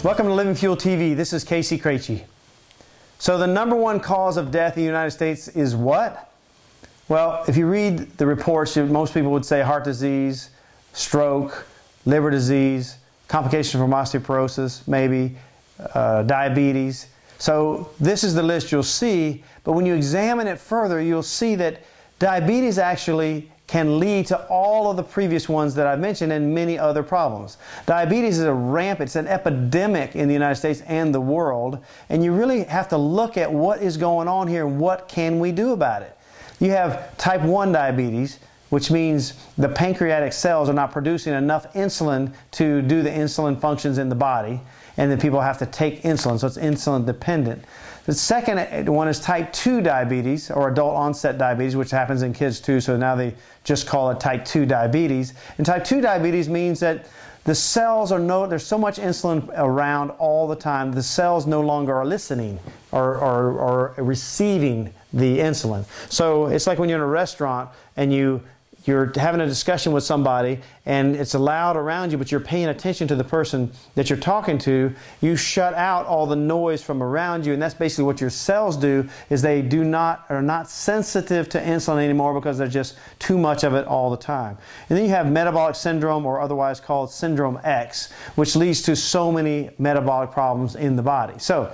Welcome to LivingFuelTV. This is KC Craichy. So the #1 cause of death in the United States is what? Well, if you read the reports, most people would say heart disease, stroke, liver disease, complications from osteoporosis, maybe diabetes. So this is the list you'll see, but when you examine it further, you'll see that diabetes actually can lead to all of the previous ones that I've mentioned and many other problems. Diabetes is it's an epidemic in the United States and the world, and you really have to look at what is going on here and what can we do about it. You have type 1 diabetes, which means the pancreatic cells are not producing enough insulin to do the insulin functions in the body, and then people have to take insulin, so it's insulin dependent. The second one is type 2 diabetes, or adult onset diabetes, which happens in kids too, so now they just call it type 2 diabetes. And type 2 diabetes means that the cells there's so much insulin around all the time, the cells no longer are listening or receiving the insulin. So it's like when you're in a restaurant and you're having a discussion with somebody and it's loud around you, but you're paying attention to the person that you're talking to, you shut out all the noise from around you, and that's basically what your cells do, is they are not sensitive to insulin anymore because there's just too much of it all the time. And then you have metabolic syndrome, or otherwise called Syndrome X, which leads to so many metabolic problems in the body. So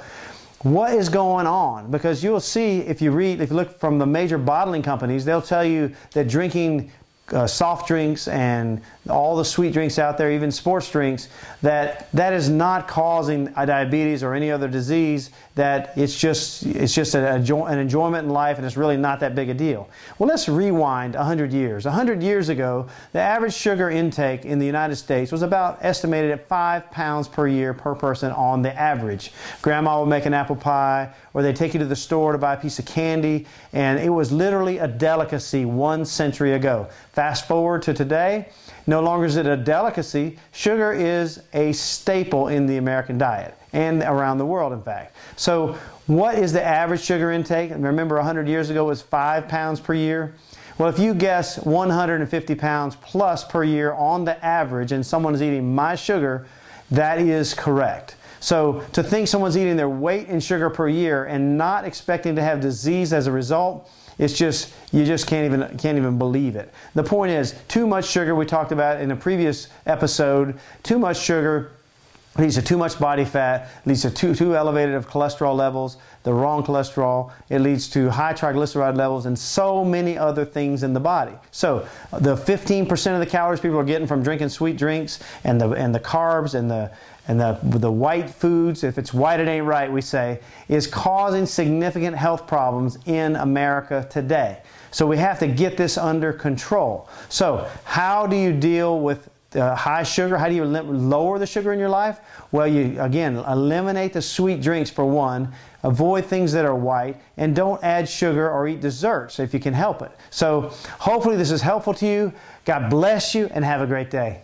what is going on? Because you'll see, if you look from the major bottling companies, they'll tell you that drinking soft drinks and all the sweet drinks out there, even sports drinks, that is not causing a diabetes or any other disease, that it's just an enjoyment in life, and it's really not that big a deal. Well, let's rewind 100 years. 100 years ago, the average sugar intake in the United States was about estimated at 5 pounds per year per person on the average. Grandma would make an apple pie, or they'd take you to the store to buy a piece of candy, and it was literally a delicacy 1 century ago. Fast forward to today, no longer is it a delicacy. Sugar is a staple in the American diet and around the world, in fact. So what is the average sugar intake? And remember, 100 years ago it was 5 pounds per year. Well, if you guess 150 pounds plus per year on the average, and someone is eating my sugar, that is correct. So to think someone's eating their weight in sugar per year and not expecting to have disease as a result, you just can't even believe it. The point is, too much sugar, we talked about in a previous episode, too much sugar leads to too much body fat, leads to too elevated of cholesterol levels, the wrong cholesterol. It leads to high triglyceride levels and so many other things in the body. So the 15% of the calories people are getting from drinking sweet drinks and the carbs and the white foods, if it's white it ain't right, we say, is causing significant health problems in America today. So we have to get this under control. So how do you deal with high sugar? How do you lower the sugar in your life? Well, you, again, eliminate the sweet drinks for one, avoid things that are white, and don't add sugar or eat desserts if you can help it. So hopefully this is helpful to you. God bless you, and have a great day.